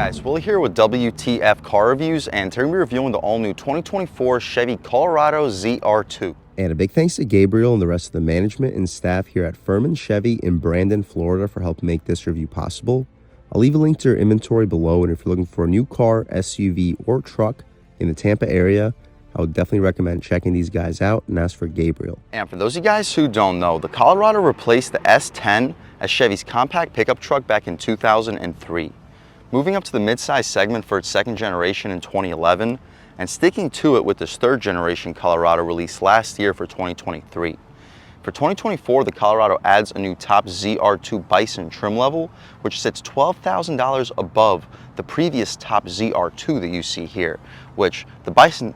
Guys, Willie here with W.T.F car reviews, and today we're reviewing the all-new 2024 Chevy Colorado ZR2. And a big thanks to Gabriel and the rest of the management and staff here at Furman Chevy in Brandon, Florida for helping make this review possible. I'll leave a link to your inventory below, and if you're looking for a new car, SUV, or truck in the Tampa area, I would definitely recommend checking these guys out and ask for Gabriel. And for those of you guys who don't know, the Colorado replaced the S10 as Chevy's compact pickup truck back in 2003. Moving up to the midsize segment for its second generation in 2011, and sticking to it with this third generation Colorado released last year for 2023. For 2024, the Colorado adds a new top ZR2 Bison trim level, which sits $12,000 above the previous top ZR2 that you see here, which the Bison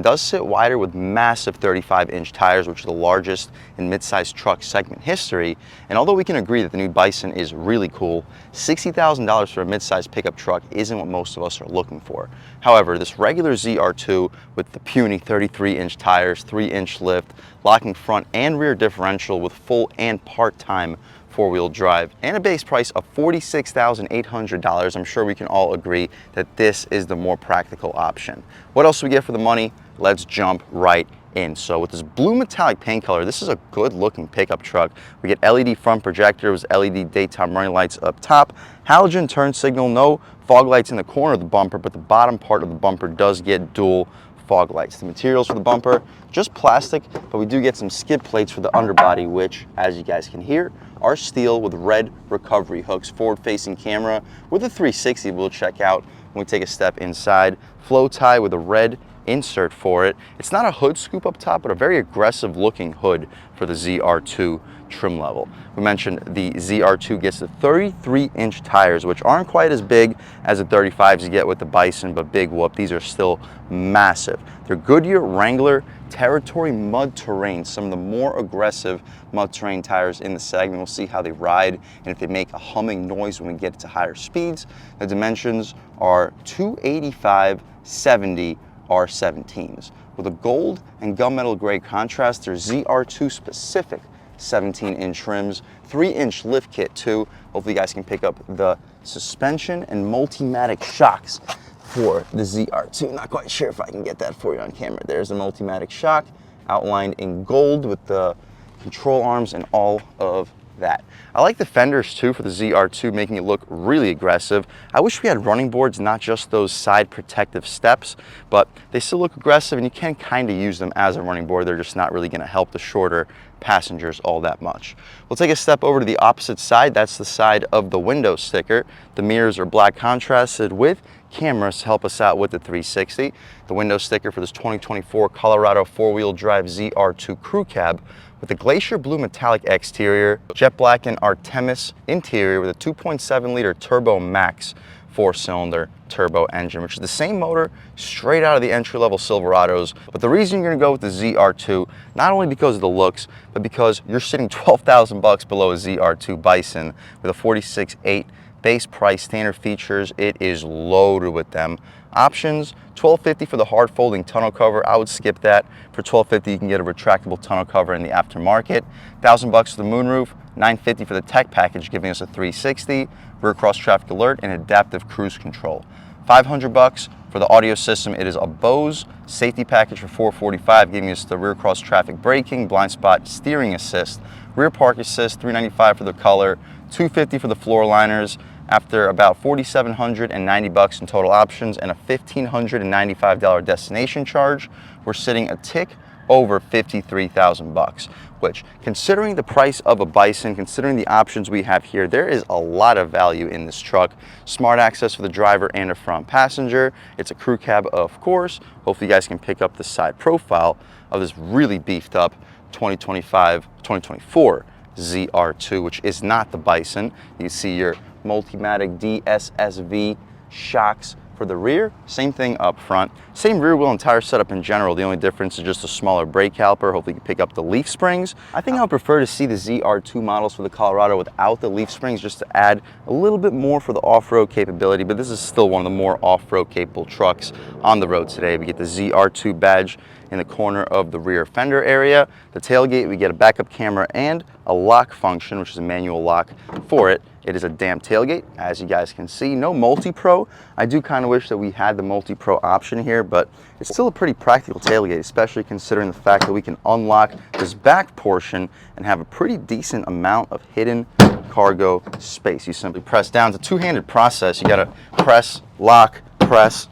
does sit wider with massive 35-inch tires, which are the largest in mid-sized truck segment history. And although we can agree that the new Bison is really cool, $60,000 for a mid-sized pickup truck isn't what most of us are looking for. However, this regular ZR2 with the puny 33-inch tires, 3-inch lift, locking front and rear differential with full and part-time four-wheel drive, and a base price of $46,800, I'm sure we can all agree that this is the more practical option. What else do we get for the money? Let's jump right in. So with this blue metallic paint color, this is a good looking pickup truck. We get LED front projector with LED daytime running lights up top, halogen turn signal, no fog lights in the corner of the bumper, but the bottom part of the bumper does get dual fog lights. The materials for the bumper, just plastic, but we do get some skid plates for the underbody, which, as you guys can hear, are steel with red recovery hooks, forward-facing camera with a 360 we'll check out when we take a step inside. Flow tie with a red insert for it. It's not a hood scoop up top, but a very aggressive looking hood for the ZR2 trim level. We mentioned the ZR2 gets the 33-inch tires, which aren't quite as big as the 35s you get with the Bison, but big whoop, these are still massive. They're Goodyear Wrangler Territory Mud Terrain, some of the more aggressive mud terrain tires in the segment. We'll see how they ride and if they make a humming noise when we get to higher speeds. The dimensions are 285/70 R17s. With a gold and gunmetal gray contrast, they're ZR2 specific 17-inch rims, 3-inch lift kit too. Hopefully you guys can pick up the suspension and Multimatic shocks for the ZR2. Not quite sure if I can get that for you on camera. There's a Multimatic shock outlined in gold with the control arms and all of that. I like the fenders too for the ZR2, making it look really aggressive. I wish we had running boards, not just those side protective steps, but they still look aggressive and you can kind of use them as a running board. They're just not really going to help the shorter passengers all that much. We'll take a step over to the opposite side. That's the side of the window sticker. The mirrors are black contrasted with cameras to help us out with the 360. The window sticker for this 2024 Colorado four-wheel drive ZR2 crew cab with the glacier blue metallic exterior, jet black and Artemis interior with a 2.7-liter Turbo Max 4-cylinder turbo engine, which is the same motor straight out of the entry-level Silverados. But the reason you're gonna go with the ZR2, not only because of the looks, but because you're sitting $12,000 below a ZR2 Bison with a 46.8 base price. Standard features, it is loaded with them. Options, $1,250 for the hard folding tonneau cover. I would skip that. For $1,250 you can get a retractable tonneau cover in the aftermarket. $1,000 for the moonroof, $950 for the tech package, giving us a 360, rear cross traffic alert, and adaptive cruise control. $500 for the audio system. It is a Bose safety package for $445, giving us the rear cross traffic braking, blind spot steering assist, rear park assist, $395 for the color, $250 for the floor liners. After about $4,790 in total options and a $1,595 destination charge, we're sitting a tick over $53,000, which, considering the price of a Bison, considering the options we have here, there is a lot of value in this truck. Smart access for the driver and a front passenger. It's a crew cab, of course. Hopefully you guys can pick up the side profile of this really beefed up 2024 ZR2, which is not the Bison. You see your Multimatic DSSV shocks for the rear, same thing up front, same rear wheel and tire setup in general. The only difference is just a smaller brake caliper. Hopefully you can pick up the leaf springs. I think I would prefer to see the ZR2 models for the Colorado without the leaf springs, just to add a little bit more for the off-road capability, but this is still one of the more off-road capable trucks on the road today. We get the ZR2 badge in the corner of the rear fender area. The tailgate, we get a backup camera and a lock function, which is a manual lock for it. It is a damp tailgate, as you guys can see. No multi-pro. I do kind of wish that we had the multi-pro option here, but it's still a pretty practical tailgate, especially considering the fact that we can unlock this back portion and have a pretty decent amount of hidden cargo space. You simply press down. It's a two-handed process. You gotta press, lock, press,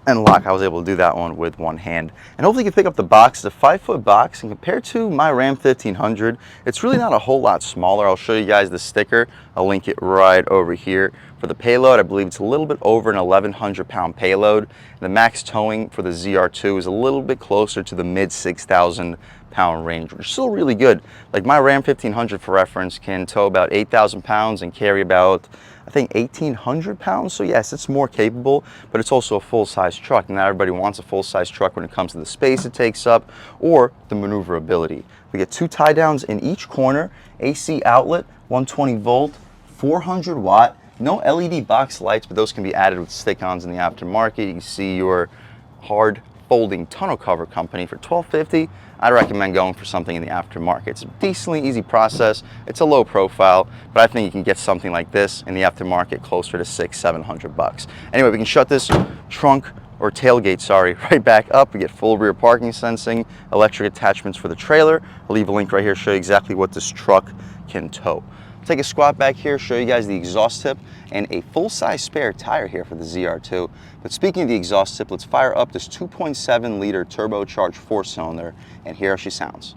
and lock. I was able to do that one with one hand. And hopefully you can pick up the box. It's a 5-foot box, and compared to my Ram 1500, it's really not a whole lot smaller. I'll show you guys the sticker. I'll link it right over here. For the payload, I believe it's a little bit over an 1,100 pound payload. The max towing for the ZR2 is a little bit closer to the mid 6,000 pound range, which is still really good. Like my Ram 1500, for reference, can tow about 8,000 pounds and carry about, I think, 1,800 pounds. So yes, it's more capable, but it's also a full-size truck. Not everybody wants a full-size truck when it comes to the space it takes up or the maneuverability. We get 2 tie downs in each corner, AC outlet, 120 volt, 400 watt. No LED box lights, but those can be added with stick-ons in the aftermarket. You can see your hard folding tonneau cover company for $1,250. I recommend going for something in the aftermarket. It's a decently easy process. It's a low profile, but I think you can get something like this in the aftermarket closer to $600-700. Anyway, we can shut this trunk or tailgate, sorry, right back up. We get full rear parking sensing, electric attachments for the trailer. I'll leave a link right here to show you exactly what this truck can tow. Take a squat back here, show you guys the exhaust tip and a full-size spare tire here for the ZR2. But speaking of the exhaust tip, let's fire up this 2.7 liter turbocharged 4-cylinder, and here she sounds.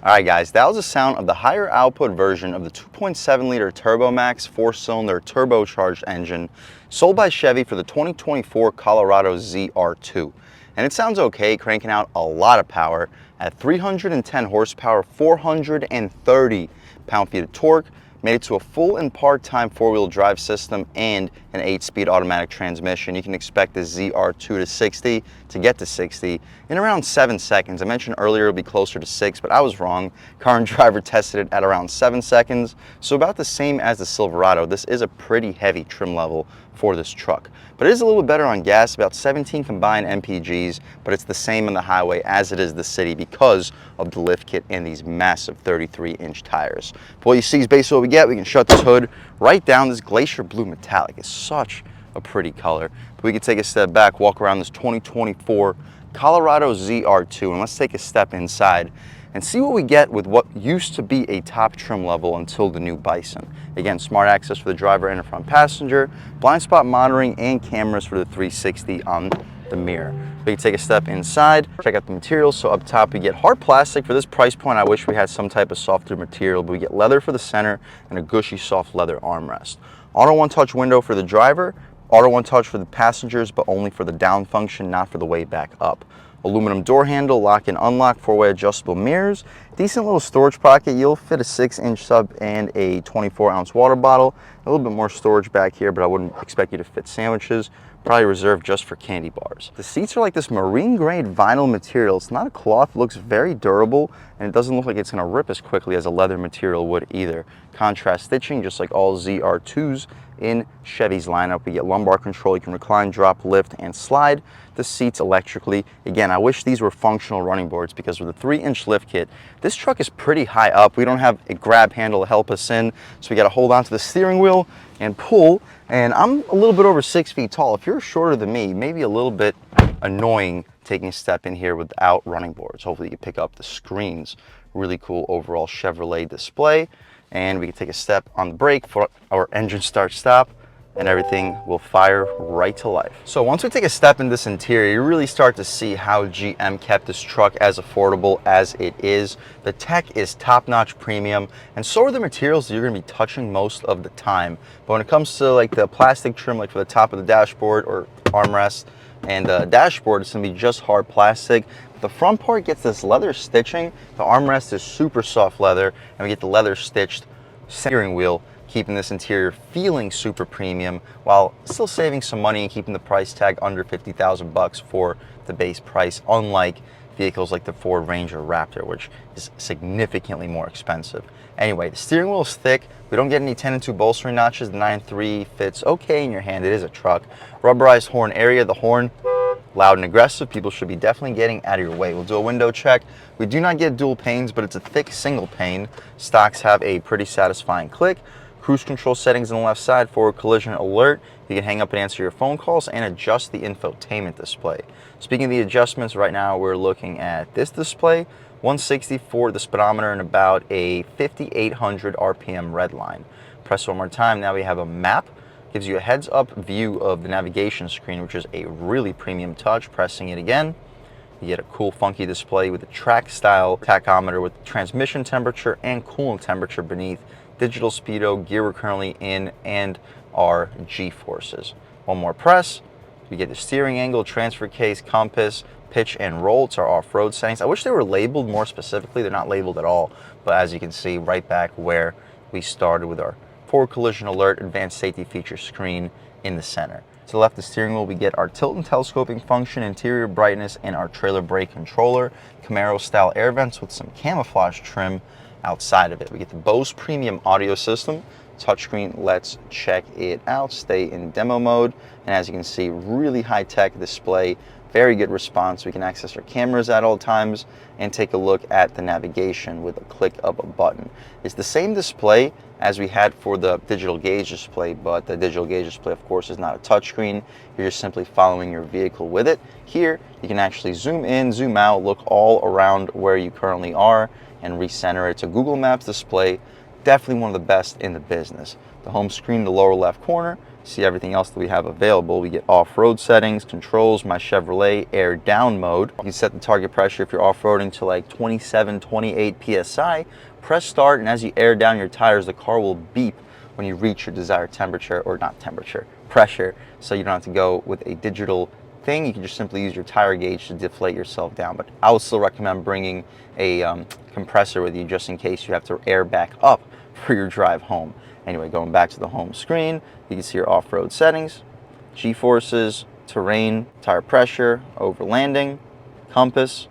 Alright guys, that was the sound of the higher output version of the 2.7 liter TurboMax 4-cylinder turbocharged engine sold by Chevy for the 2024 Colorado ZR2. And it sounds okay, cranking out a lot of power at 310 horsepower, 430 pound-feet of torque, made it to a full and part-time 4-wheel drive system and an 8-speed automatic transmission. You can expect the ZR2 to 60 to get to 60 in around 7 seconds. I mentioned earlier it'll be closer to 6, but I was wrong. Car and Driver tested it at around 7 seconds, so about the same as the Silverado. This is a pretty heavy trim level for this truck, but it is a little bit better on gas, about 17 combined MPGs, but it's the same on the highway as it is the city because of the lift kit and these massive 33-inch tires. But what you see is basically what we get. We can shut this hood right down. This glacier blue metallic is such a pretty color. But we can take a step back, walk around this 2024 Colorado ZR2, and let's take a step inside and see what we get with what used to be a top trim level until the new Bison. Again, smart access for the driver and the front passenger, blind spot monitoring, and cameras for the 360 on the mirror. We can take a step inside, check out the materials. So up top we get hard plastic. For this price point, I wish we had some type of softer material, but we get leather for the center and a gushy soft leather armrest. Auto one-touch window for the driver, auto one-touch for the passengers, but only for the down function, not for the way back up. Aluminum door handle, lock and unlock, 4-way adjustable mirrors, decent little storage pocket. You'll fit a 6-inch sub and a 24-ounce water bottle. A little bit more storage back here, but I wouldn't expect you to fit sandwiches. Probably reserved just for candy bars. The seats are like this marine grade vinyl material. It's not a cloth, it looks very durable, and it doesn't look like it's gonna rip as quickly as a leather material would either. Contrast stitching, just like all ZR2s in Chevy's lineup. We get lumbar control. You can recline, drop, lift, and slide the seats electrically. Again, I wish these were functional running boards because with a 3-inch lift kit, this truck is pretty high up. We don't have a grab handle to help us in, so we got to hold on to the steering wheel and pull. And I'm a little bit over 6 feet tall. If you're shorter than me, maybe a little bit annoying taking a step in here without running boards. Hopefully you can pick up the screens. Really cool overall Chevrolet display. And we can take a step on the brake for our engine start stop, and everything will fire right to life. So once we take a step in this interior, you really start to see how GM kept this truck as affordable as it is. The tech is top-notch premium, and so are the materials that you're gonna be touching most of the time. But when it comes to like the plastic trim, like for the top of the dashboard or armrest and the dashboard, it's gonna be just hard plastic. The front part gets this leather stitching. The armrest is super soft leather, and we get the leather stitched steering wheel, keeping this interior feeling super premium while still saving some money and keeping the price tag under 50,000 bucks for the base price, unlike vehicles like the Ford Ranger Raptor, which is significantly more expensive. Anyway, the steering wheel is thick. We don't get any 10-2 bolstering notches. The 9.3 fits okay in your hand. It is a truck. Rubberized horn area. The horn, loud and aggressive. People should be definitely getting out of your way. We'll do a window check. We do not get dual panes, but it's a thick single pane. Stocks have a pretty satisfying click. Cruise control settings on the left side, forward collision alert. You can hang up and answer your phone calls and adjust the infotainment display. Speaking of the adjustments, right now we're looking at this display, 160 for the speedometer and about a 5,800 RPM red line. Press one more time. Now we have a map. Gives you a heads-up view of the navigation screen, which is a really premium touch. Pressing it again, you get a cool, funky display with a track-style tachometer with transmission temperature and coolant temperature beneath, digital speedo, gear we're currently in, and our G-forces. One more press, you get the steering angle, transfer case, compass, pitch and roll. It's our off-road settings. I wish they were labeled more specifically. They're not labeled at all, but as you can see, right back where we started with our forward collision alert, advanced safety feature screen in the center. To the left of the steering wheel, we get our tilt and telescoping function, interior brightness, and our trailer brake controller. Camaro-style air vents with some camouflage trim outside of it. We get the Bose premium audio system. Touchscreen, let's check it out. Stay in demo mode, and as you can see, really high-tech display. Very good response. We can access our cameras at all times and take a look at the navigation with a click of a button. It's the same display as we had for the digital gauge display, but the digital gauge display, of course, is not a touchscreen. You're just simply following your vehicle with it. Here, you can actually zoom in, zoom out, look all around where you currently are, and recenter it. It's a Google Maps display. Definitely one of the best in the business. The home screen in the lower left corner. See everything else that we have available. We get off-road settings, controls, my Chevrolet air down mode. You can set the target pressure if you're off-roading to like 27, 28 PSI. Press start, and as you air down your tires, the car will beep when you reach your desired temperature, or not temperature, pressure. So you don't have to go with a digital thing. You can just simply use your tire gauge to deflate yourself down. But I would still recommend bringing a compressor with you just in case you have to air back up for your drive home. Anyway, going back to the home screen, you can see your off-road settings, G-forces, terrain, tire pressure, over landing, compass,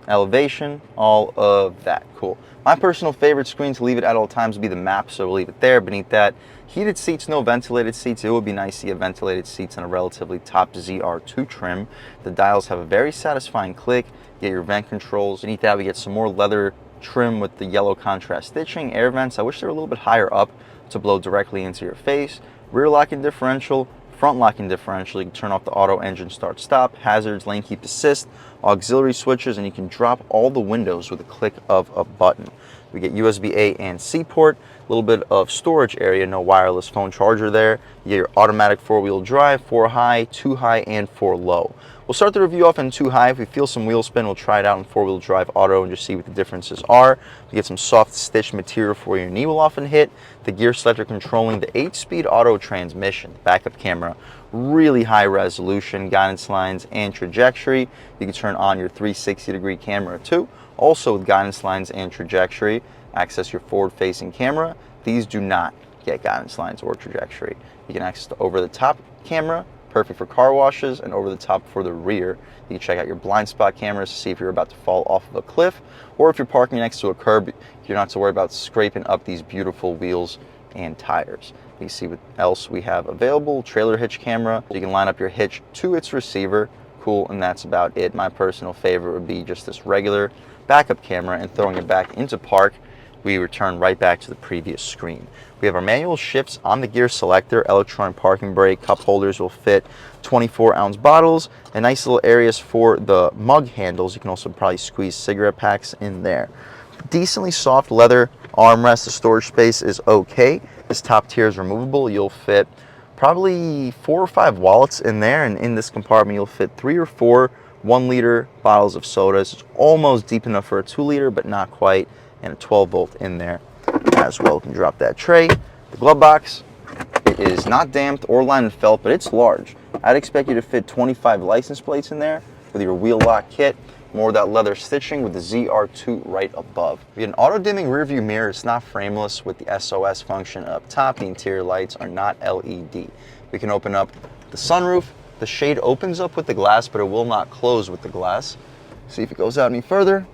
elevation, all of that. Cool. My personal favorite screen to leave it at all times would be the map, so we'll leave it there. Beneath that, heated seats, no ventilated seats. It would be nice to get ventilated seats on a relatively top ZR2 trim. The dials have a very satisfying click. You get your vent controls. Beneath that, we get some more leather trim with the yellow contrast stitching. Air vents, I wish they were a little bit higher up to blow directly into your face. Rear locking differential, front locking differential. You can turn off the auto engine start stop, hazards, lane keep assist, auxiliary switches, and you can drop all the windows with a click of a button. We get USB-A and C port, a little bit of storage area, no wireless phone charger there. You get your automatic 4-wheel drive, 4 high, 2 high, and 4 low. We'll start the review off in 2 high. If we feel some wheel spin, we'll try it out in 4-wheel drive auto and just see what the differences are. We get some soft stitch material for your knee will often hit. The gear selector controlling the 8-speed auto transmission. Backup camera, really high resolution, guidance lines and trajectory. You can turn on your 360-degree camera too. Also with guidance lines and trajectory. Access your forward-facing camera. These do not get guidance lines or trajectory. You can access the over-the-top camera, perfect for car washes, and over the top for the rear. You can check out your blind spot cameras to see if you're about to fall off of a cliff, or if you're parking next to a curb, you don't have to worry about scraping up these beautiful wheels and tires. You can see what else we have available. Trailer hitch camera. You can line up your hitch to its receiver. Cool, and that's about it. My personal favorite would be just this regular backup camera, and throwing it back into park, we return right back to the previous screen. We have our manual shifts on the gear selector, electronic parking brake, cup holders will fit 24-ounce bottles, and nice little areas for the mug handles. You can also probably squeeze cigarette packs in there. Decently soft leather armrest. The storage space is okay. This top tier is removable. You'll fit probably 4 or 5 wallets in there, and in this compartment you'll fit 3 or 4 1-liter bottles of sodas. It's almost deep enough for a 2-liter, but not quite, and a 12-volt in there as well. You can drop that tray. The glove box, it is not damped or lined with felt, but it's large. I'd expect you to fit 25 license plates in there with your wheel lock kit. More of that leather stitching with the ZR2 right above. We get an auto dimming rear view mirror. It's not frameless with the SOS function up top. The interior lights are not LED. We can open up the sunroof. The shade opens up with the glass, but it will not close with the glass. See if it goes out any further.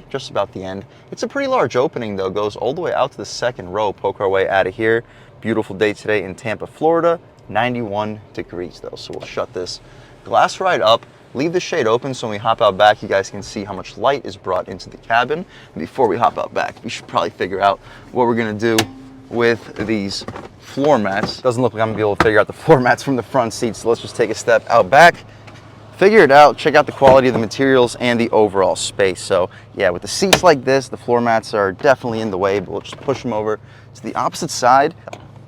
Just about the end. It's a pretty large opening though, goes all the way out to the second row. Poke our way out of here. Beautiful day today in Tampa, Florida. 91 degrees though, so we'll shut this glass right up, leave the shade open so when we hop out back, you guys can see how much light is brought into the cabin. And before we hop out back, we should probably figure out what we're gonna do with these floor mats. Doesn't look like I'm gonna be able to figure out the floor mats from the front seat, so let's just take a step out back, figure it out, check out the quality of the materials and the overall space. So yeah, with the seats like this, the floor mats are definitely in the way, but we'll just push them over to the opposite side,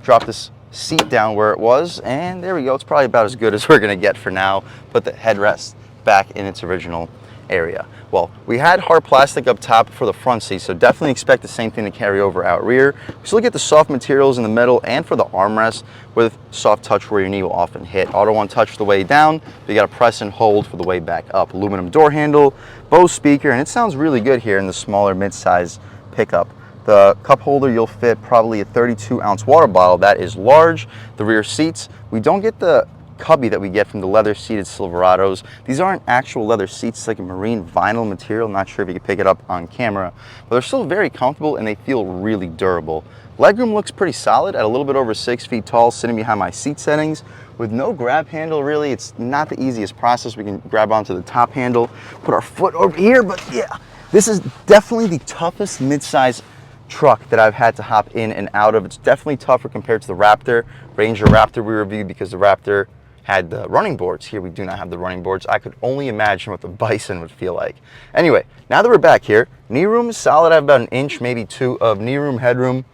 drop this seat down where it was, and there we go. It's probably about as good as we're gonna get for now. Put the headrest back in its original area. Well, we had hard plastic up top for the front seat, so definitely expect the same thing to carry over out rear. So look at the soft materials in the middle and for the armrest with soft touch where your knee will often hit. Auto one touch the way down, but you gotta press and hold for the way back up. Aluminum door handle, Bose speaker, and it sounds really good here in the smaller mid-size pickup. The cup holder, you'll fit probably a 32-ounce water bottle. That is large. The rear seats, we don't get the cubby that we get from the leather seated Silverados. These aren't actual leather seats, it's like a marine vinyl material. I'm not sure if you can pick it up on camera, but they're still very comfortable and they feel really durable. Legroom looks pretty solid at a little bit over 6 feet tall, sitting behind my seat settings. With no grab handle, really, it's not the easiest process. We can grab onto the top handle, put our foot over here, but yeah, this is definitely the toughest mid-size truck that I've had to hop in and out of. It's definitely tougher compared to the Raptor, Ranger Raptor we reviewed, because the Raptor had the running boards. Here we do not have the running boards. I could only imagine what the Bison would feel like. Anyway, now that we're back here, knee room is solid. I have about an inch, maybe two of knee room, headroom,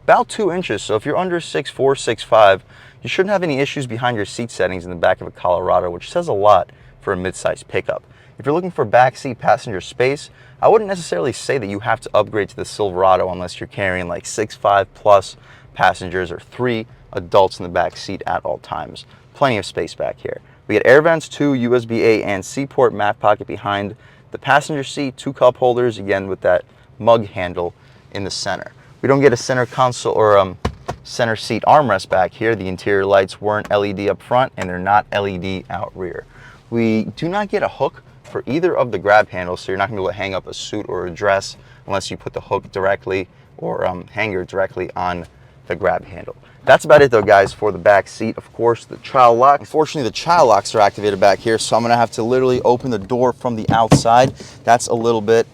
about 2 inches. So if you're under 6'4", 6'5", you shouldn't have any issues behind your seat settings in the back of a Colorado, which says a lot for a mid-size pickup. If you're looking for backseat passenger space, I wouldn't necessarily say that you have to upgrade to the Silverado unless you're carrying like 6'5" plus passengers or 3 adults in the back seat at all times. Plenty of space back here. We get air vents, 2 USB-A and C port, mat pocket behind the passenger seat, 2 cup holders, again with that mug handle in the center. We don't get a center console or center seat armrest back here. The interior lights weren't LED up front and they're not LED out rear. We do not get a hook for either of the grab handles, so you're not gonna be able to hang up a suit or a dress unless you put the hook directly or hanger directly on the grab handle. That's about it though, guys, for the back seat. Of course, the child lock. Unfortunately, the child locks are activated back here, so I'm gonna have to literally open the door from the outside. That's a little bit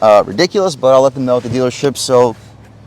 ridiculous, but I'll let them know at the dealership so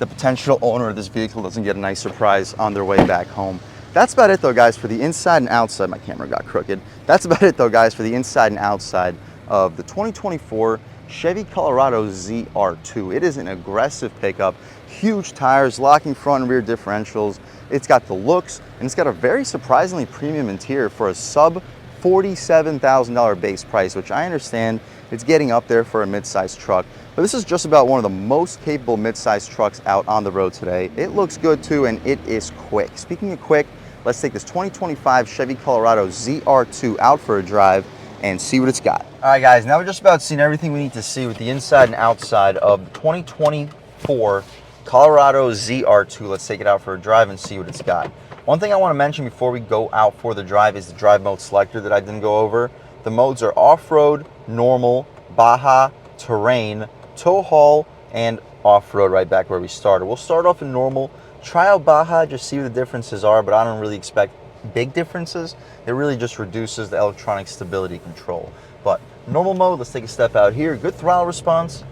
the potential owner of this vehicle doesn't get a nice surprise on their way back home. That's about it though, guys, for the inside and outside. My camera got crooked. That's about it though, guys, for the inside and outside of the 2024 Chevy Colorado ZR2. It is an aggressive pickup, huge tires, locking front and rear differentials. It's got the looks, and it's got a very surprisingly premium interior for a sub $47,000 base price, which I understand it's getting up there for a mid-size truck. But this is just about one of the most capable mid-size trucks out on the road today. It looks good too, and it is quick. Speaking of quick, let's take this 2025 Chevy Colorado ZR2 out for a drive and see what it's got. All right, guys, now we're just about seen everything we need to see with the inside and outside of the 2024 Colorado ZR2. Let's take it out for a drive and see what it's got. One thing I want to mention before we go out for the drive is the drive mode selector that I didn't go over. The modes are off-road, normal, Baja, terrain, tow haul, and off-road right back where we started. We'll start off in normal, try out Baja, just see what the differences are, but I don't really expect big differences. It really just reduces the electronic stability control. But normal mode, let's take a step out here. Good throttle response,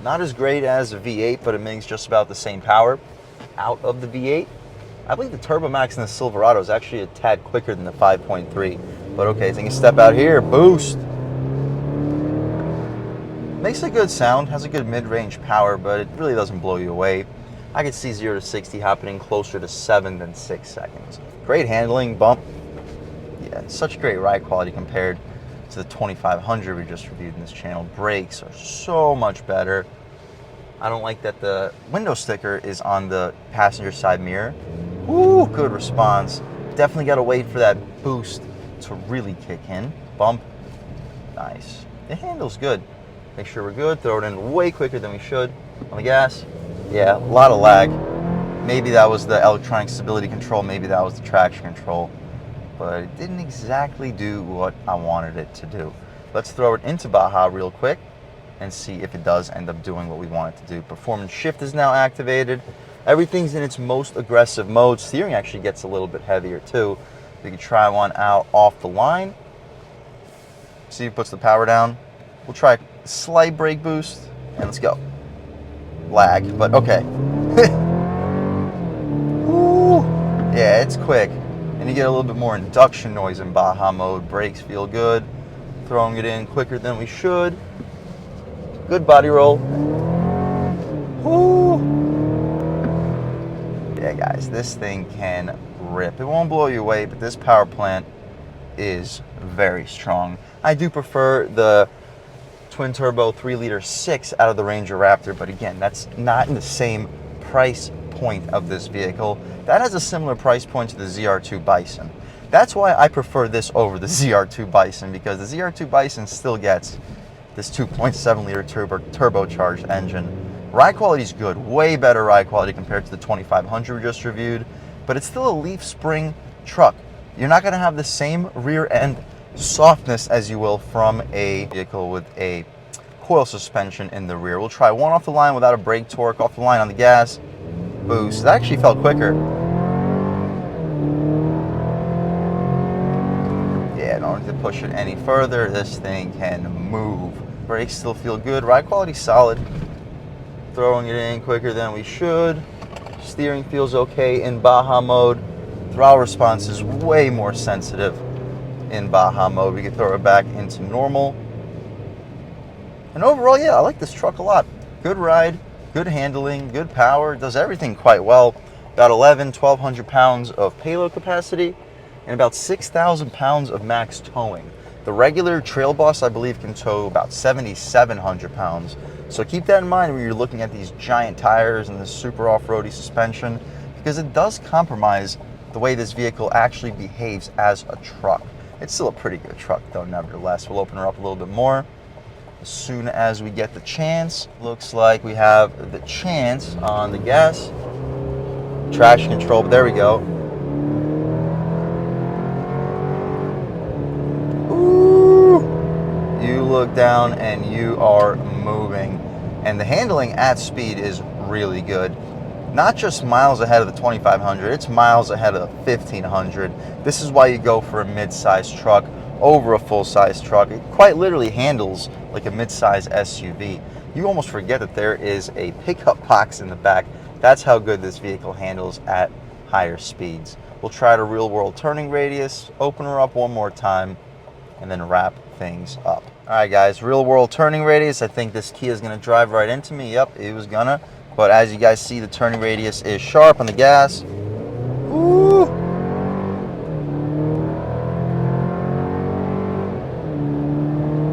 not as great as a V8, but it makes just about the same power out of the V8. I believe the Turbo Max in the Silverado is actually a tad quicker than the 5.3. But okay, taking a step out here, boost. Makes a good sound, has a good mid-range power, but it really doesn't blow you away. I could see 0 to 60 happening closer to 7 than 6 seconds. Great handling, bump. Yeah, such great ride quality compared to the 2500 we just reviewed in this channel. Brakes are so much better. I don't like that the window sticker is on the passenger side mirror. Ooh, good response. Definitely got to wait for that boost to really kick in. Bump. Nice. The handle's good. Make sure we're good. Throw it in way quicker than we should. On the gas. Yeah, a lot of lag. Maybe that was the electronic stability control. Maybe that was the traction control. But it didn't exactly do what I wanted it to do. Let's throw it into Baja real quick and see if it does end up doing what we want it to do. Performance shift is now activated. Everything's in its most aggressive mode. Steering actually gets a little bit heavier too. We can try one out off the line. See if it puts the power down. We'll try a slight brake boost and let's go. Lag, but okay. Woo. Yeah, it's quick. And you get a little bit more induction noise in Baja mode. Brakes feel good. Throwing it in quicker than we should. Good body roll. Woo. Yeah, guys, this thing can rip. It won't blow you away, but this power plant is very strong. I do prefer the twin turbo 3-liter 6 out of the Ranger Raptor, but again, that's not in the same price point of this vehicle. That has a similar price point to the ZR2 Bison. That's why I prefer this over the ZR2 Bison, because the ZR2 Bison still gets this 2.7-liter turbocharged engine. Ride quality is good, way better ride quality compared to the 2500 we just reviewed, but it's still a leaf spring truck. You're not going to have the same rear end softness as you will from a vehicle with a coil suspension in the rear. We'll try one off the line without a brake torque, off the line on the gas, boost. That actually felt quicker. Yeah, don't need to push it any further. This thing can move. Brakes still feel good. Ride quality solid. Throwing it in quicker than we should. Steering feels okay in Baja mode. Throttle response is way more sensitive in Baja mode. We can throw it back into normal. And overall, yeah, I like this truck a lot. Good ride, good handling, good power. It does everything quite well. About 1,100 pounds of payload capacity and about 6,000 pounds of max towing. The regular Trail Boss, I believe, can tow about 7,700 pounds. So keep that in mind when you're looking at these giant tires and this super off-roady suspension, because it does compromise the way this vehicle actually behaves as a truck. It's still a pretty good truck though, nevertheless. We'll open her up a little bit more as soon as we get the chance. Looks like we have the chance on the gas. Traction control, but there we go. Ooh. You look down and you are moving. And the handling at speed is really good. Not just miles ahead of the 2500, it's miles ahead of the 1500. This is why you go for a mid-size truck over a full-size truck. It quite literally handles like a mid-size SUV. You almost forget that there is a pickup box in the back. That's how good this vehicle handles at higher speeds. We'll try the real-world turning radius, open her up one more time, and then wrap things up. All right, guys, real-world turning radius. I think this Kia is going to drive right into me. Yep, it was gonna. But as you guys see, the turning radius is sharp on the gas. Woo!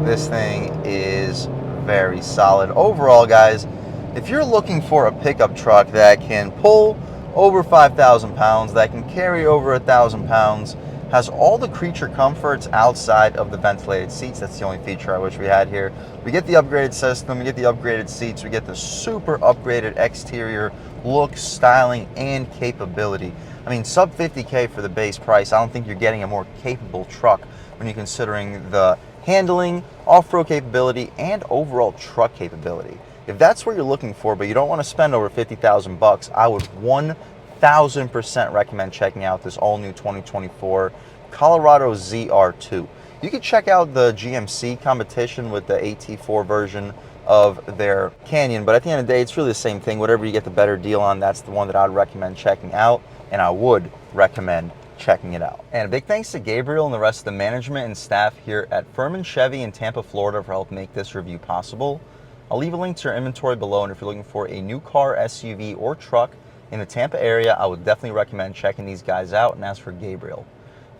This thing is very solid. Overall, guys, if you're looking for a pickup truck that can pull over 5,000 pounds, that can carry over 1,000 pounds, has all the creature comforts outside of the ventilated seats. That's the only feature I wish we had here. We get the upgraded system, we get the upgraded seats, we get the super upgraded exterior look, styling, and capability. I mean, sub 50K for the base price. I don't think you're getting a more capable truck when you're considering the handling, off-road capability, and overall truck capability. If that's what you're looking for, but you don't want to spend over 50,000 bucks, I would 1,000% recommend checking out this all-new 2024 Colorado ZR2. You can check out the GMC competition with the AT4 version of their Canyon, but at the end of the day, it's really the same thing. Whatever you get the better deal on, that's the one that I'd recommend checking out, and I would recommend checking it out. And a big thanks to Gabriel and the rest of the management and staff here at Furman Chevy in Tampa, Florida for helping make this review possible. I'll leave a link to your inventory below, and if you're looking for a new car, SUV, or truck in the Tampa area, I would definitely recommend checking these guys out. And as for Gabriel,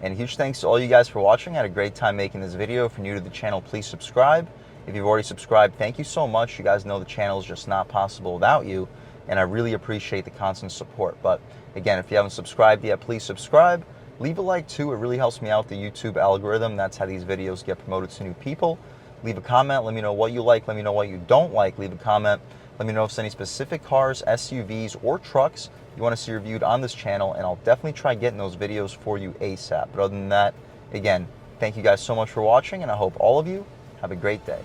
and a huge thanks to all you guys for watching. I had a great time making this video. If you're new to the channel, please subscribe. If you've already subscribed, thank you so much. You guys know the channel is just not possible without you, and I really appreciate the constant support. But again, if you haven't subscribed yet, please subscribe. Leave a like too. It really helps me out, the YouTube algorithm. That's how these videos get promoted to new people. Leave a comment. Let me know what you like. Let me know what you don't like. Leave a comment. Let me know if there's any specific cars, SUVs, or trucks you want to see reviewed on this channel, and I'll definitely try getting those videos for you ASAP. But other than that, again, thank you guys so much for watching, and I hope all of you Have a great day.